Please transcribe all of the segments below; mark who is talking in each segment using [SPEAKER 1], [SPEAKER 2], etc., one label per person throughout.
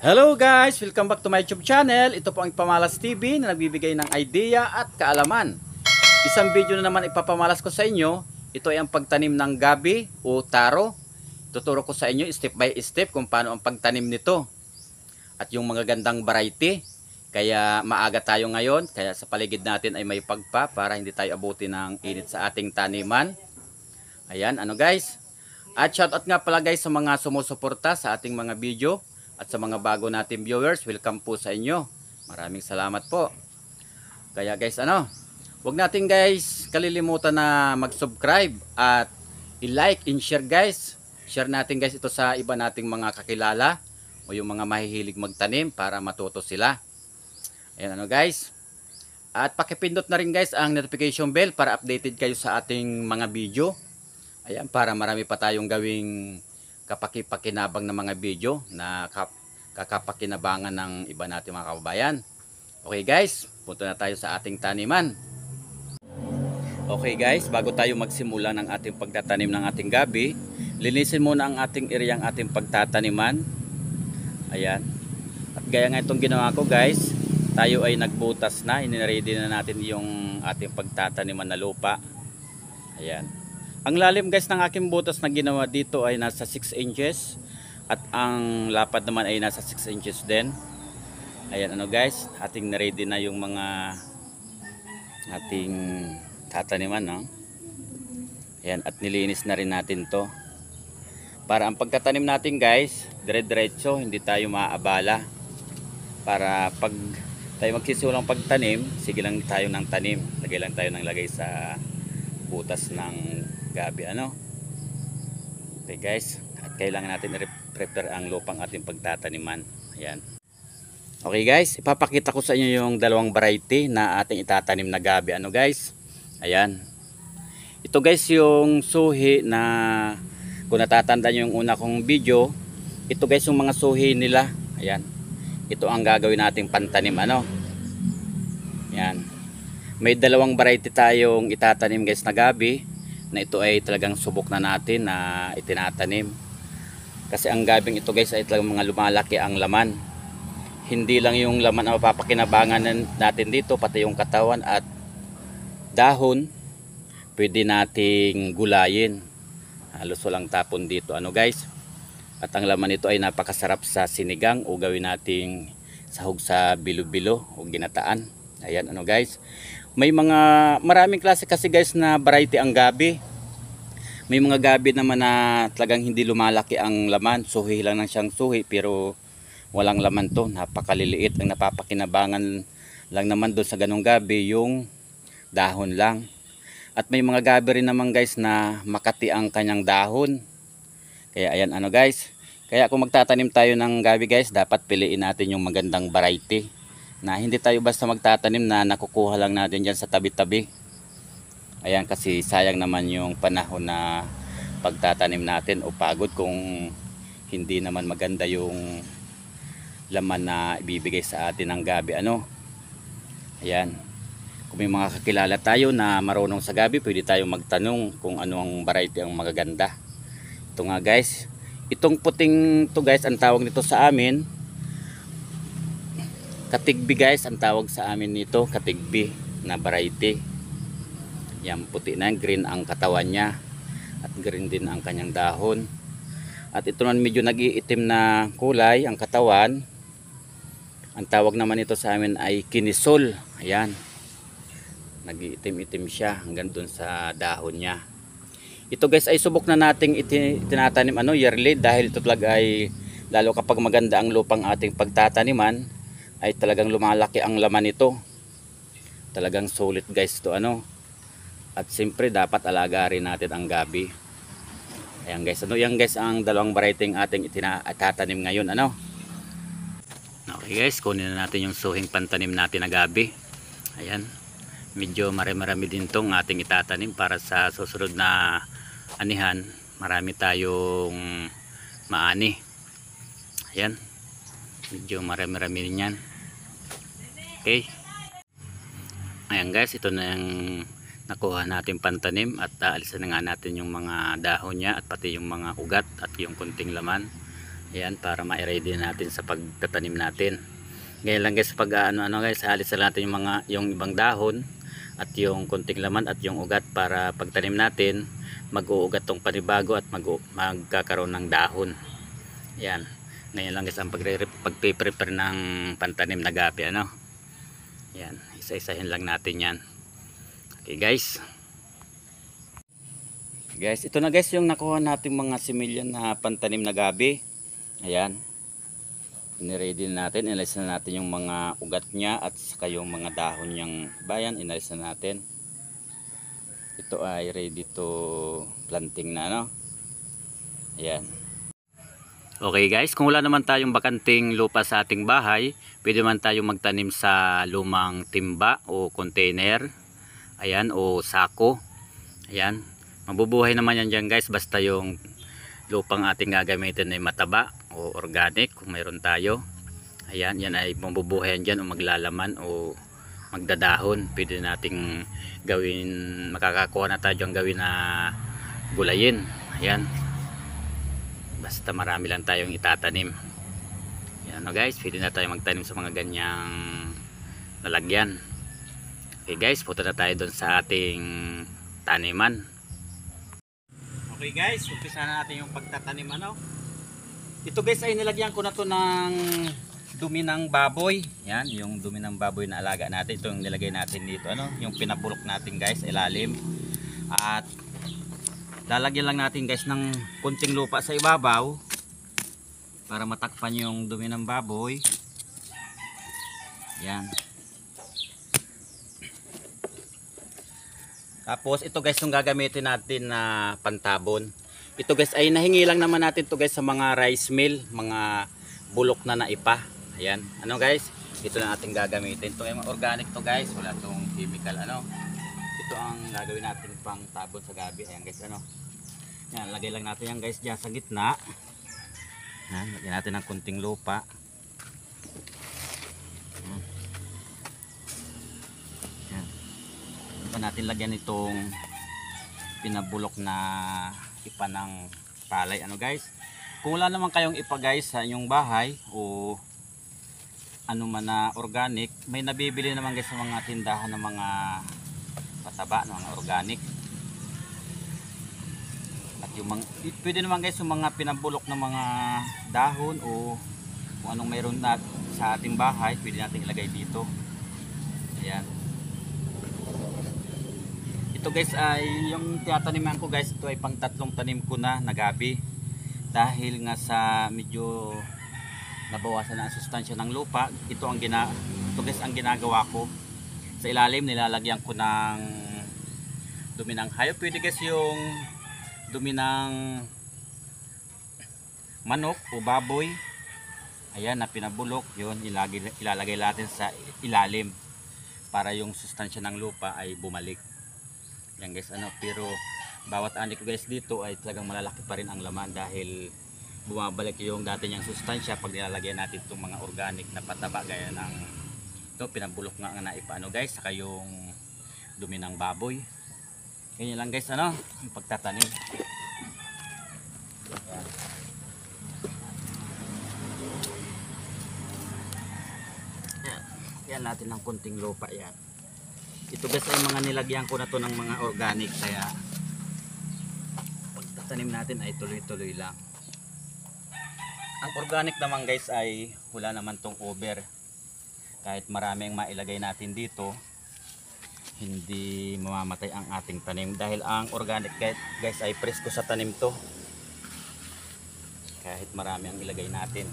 [SPEAKER 1] Hello guys! Welcome back to my YouTube channel. Ito po ang Ipamalas TV na nagbibigay ng idea at kaalaman. Isang video na naman ipapamalas ko sa inyo. Ito ay ang pagtanim ng gabi o taro. Tuturo ko sa inyo step by step kung paano ang pagtanim nito. At yung mga gandang variety. Kaya maaga tayo ngayon. Kaya sa paligid natin ay may pagpa para hindi tayo abuti ng init sa ating taniman. Ayan, guys. At shoutout nga pala guys sa mga sumusuporta sa ating mga video. At sa mga bago nating viewers, welcome po sa inyo. Maraming salamat po. Kaya guys, huwag natin guys kalilimutan na mag-subscribe at i-like and share guys. Share natin guys ito sa iba nating mga kakilala o yung mga mahihilig magtanim para matuto sila. Ayan guys. At pakipindot na rin guys ang notification bell para updated kayo sa ating mga video. Ayan, para marami pa tayong gawing kapakipakinabang ng mga video na kakapakinabangan ng iba natin mga kababayan. Okay guys, punta na tayo sa ating taniman. Okay guys, bago tayo magsimula ng ating pagtatanim ng ating gabi, linisin muna ang ating area, ang ating pagtataniman. Ayan. At gaya nga itong ginawa ko guys, tayo ay nagbutas na, iniready na natin yung ating pagtataniman na lupa. Ayan. Ang lalim guys ng aking butas na ginawa dito ay nasa 6 inches. At ang lapad naman ay nasa 6 inches din. Ayan guys, ating na-ready na yung mga ating tataniman. Ayan, at nilinis na rin natin to. Para ang pagtatanim natin guys, dire-diretso, hindi tayo maaabala. Para pag tayo magsisimulang pagtanim, sige lang tayo ng tanim. Lagay lang tayo ng lagay sa butas ng gabi Okay guys, at kailangan natin i-prepare ang lupang ating pagtataniman. Ayan. Okay guys, ipapakita ko sa inyo yung dalawang variety na ating itatanim na gabi guys. Ayan. Ito guys yung suhi na kung natatandaan nyo yung una kong video, ito guys yung mga suhi nila. Ayan. Ito ang gagawin nating pantanim Ayan. May dalawang variety tayong itatanim guys na gabi, na ito ay talagang subok na natin na itinatanim. Kasi ang gabing ito guys ay talagang mga lumalaki ang laman. Hindi lang yung laman ang mapapakinabangan natin dito, pati yung katawan at dahon pwede nating gulayin. Halos walang tapon dito guys. At ang laman nito ay napakasarap sa sinigang o gawin nating sahog sa bilo-bilo o ginataan. Ayan guys. May maraming klase kasi guys na variety ang gabi. May mga gabi naman na talagang hindi lumalaki ang laman. Suhi lang ng siyang suhi pero walang laman to. Napakaliliit. Ang napapakinabangan lang naman doon sa ganong gabi yung dahon lang. At may mga gabi rin naman guys na makati ang kanyang dahon. Kaya ayan guys. Kaya kung magtatanim tayo ng gabi guys, dapat piliin natin yung magandang variety. Na hindi tayo basta magtatanim na nakukuha lang natin dyan sa tabi-tabi. Ayan, kasi sayang naman yung panahon na pagtatanim natin o pagod kung hindi naman maganda yung laman na ibibigay sa atin ng gabi Ayan. Kung may mga kakilala tayo na marunong sa gabi, pwede tayong magtanong kung ano ang variety ang magaganda. Ito nga guys, itong puting to guys, ang tawag nito sa amin katigbi guys, ang tawag sa amin nito katigbi na variety. Yan, puti na, green ang katawan niya at green din ang kanyang dahon. At ito naman medyo nag-iitim na kulay ang katawan. Ang tawag naman ito sa amin ay kinisol. Ayan, nag-iitim-itim siya hanggang dun sa dahon niya. Ito guys ay subok na nating itinatanim yearly, dahil ito talaga ay lalo kapag maganda ang lupang ating pagtataniman ay talagang lumalaki ang laman nito. Talagang sulit guys to At siyempre dapat alagarin natin ang gabi. Ayan guys, yan guys ang dalawang variety ating itatanim ngayon Okay guys, kunin na natin yung suhing pantanim natin na gabi. Ayan. Medyo marami din tong ating itatanim para sa susunod na anihan. Marami tayong maani. Ayan. Medyo marami rin yan. Okay. Ayan guys, ito na yung nakuha natin pantanim at alisan na nga natin yung mga dahon niya at pati yung mga ugat at yung kunting laman. Ayan, para ma-ready natin sa pagtatanim natin. Ngayon lang guys, pag guys, halis na natin yung ibang dahon at yung kunting laman at yung ugat para pagtanim natin mag-uugat tong panibago at magkakaroon ng dahon. Ayan, ngayon lang guys ang pagpe-prepare ng pantanim na gabi, ano. Ayan, isa-isahin lang natin yan. Okay guys. Guys, ito na guys yung nakuha nating mga similyan na pantanim na gabi. Ayan. Iniready na natin, inalis na natin yung mga ugat niya at saka yung mga dahon niyang bayan, inalis na natin. Ito ay ready to planting na, no? Ayan. Okay guys, kung wala naman tayong bakanting lupa sa ating bahay, pwede man tayong magtanim sa lumang timba o container. Ayan, o sako. Ayan. Mabubuhay naman yan dyan guys, basta yung lupang ating gagamitin ay mataba o organic kung mayroon tayo. Ayan, yan ay mabubuhayan dyan o maglalaman o magdadahon. Pwede nating gawin, makakakuha na tayo dyan gawin na gulayin. Ayan, basta marami lang tayong itatanim. Ayan, no guys, pwede na tayo magtanim sa mga ganyang lalagyan. Okay guys, punta na tayo doon sa ating taniman. Okay guys, umpisa na natin yung pagtatanim, ano. Ito guys ay nilagyan ko na to ng dumi ng baboy. Yan, yung dumi ng baboy na alaga natin. Ito yung nilagay natin dito, ano, yung pinabulok natin guys, ilalim. At lalagyan lang natin guys ng kunting lupa sa ibabaw para matakpan yung dumi ng baboy. Yan. Tapos ito guys yung gagamitin natin na pantabon. Ito guys ay nahingi lang naman natin to guys sa mga rice mill, mga bulok na naipa. Ayan, ano guys, ito na natin gagamitin. Ito ay organic to guys, wala tong chemical, ano. Ito ang gagawin natin pang tabon sa gabi. Ayan guys, ano. Yan, lagay lang natin yan guys diyan sa gitna. Yan, lagyan natin ng kunting lupa. Natin lagyan itong pinabulok na ipa ng palay, ano guys. Kung wala naman kayong ipa guys sa inyong bahay o ano man na organic, may nabibili naman guys sa mga tindahan ng mga pataba, ng mga organic. At yung mga, pwede naman guys yung mga pinabulok na mga dahon o kung anong mayroon na sa ating bahay, pwede natin ilagay dito. Ayan. Ito guys ay yung tiyataniman ko guys, ito ay pang tatlong tanim ko na gabi. Dahil nga sa medyo nabawasan na ang sustansya ng lupa, ito guys ang ginagawa ko. Sa ilalim nilalagyan ko ng dumi ng hayop. Pwede guys yung dumi ng manok o baboy. Ayan, na pinabulok, yun ilalagay natin sa ilalim para yung sustansya ng lupa ay bumalik. Yan guys, ano, pero bawat ani ko guys dito ay talagang malalaki pa rin ang laman dahil bumabalik yung dati niyang sustansya pag nilalagyan natin itong mga organic na pataba gaya ng ito, pinabulok nga na ipaano guys, saka yung dumi ng baboy. Ganyan lang guys, ano, yung pagtatanim. Yan natin ng kunting lupa yan. Ito guys ay mga nilagyan ko na to ng mga organic, kaya pagtatanim natin ay tuloy-tuloy lang. Ang organic naman guys ay wala naman tong over. Kahit marami ang mailagay natin dito, hindi mamamatay ang ating tanim dahil ang organic guys ay presko sa tanim to. Kahit marami ang ilagay natin.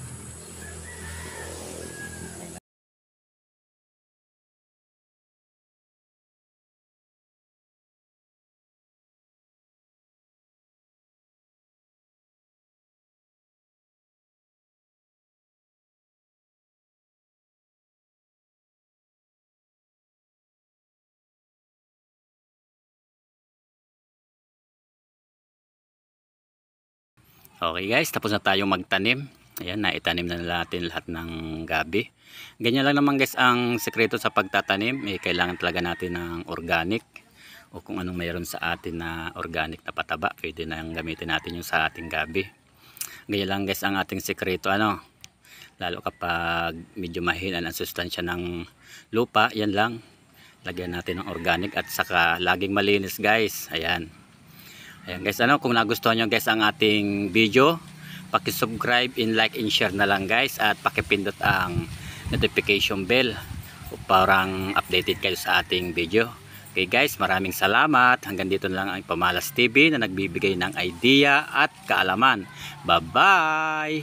[SPEAKER 1] Okay guys, tapos na tayong magtanim. Ayan, naitanim na natin lahat ng gabi. Ganyan lang naman guys ang sekreto sa pagtatanim. Kailangan talaga natin ng organic o kung anong mayroon sa atin na organic na pataba. Pwede na gamitin natin yung sa ating gabi. Ganyan lang guys ang ating sekreto, ano. Lalo kapag medyo mahina ang sustansya ng lupa, yan lang. Lagyan natin ng organic at saka laging malinis guys. Ayan. Ayan guys, ano, kung nagustuhan nyo guys ang ating video, paki-subscribe and like and share na lang guys, at paki-pindot ang notification bell parang updated kayo sa ating video. Okay guys, maraming salamat. Hanggang dito na lang ang Pamalas TV na nagbibigay ng idea at kaalaman. Bye bye.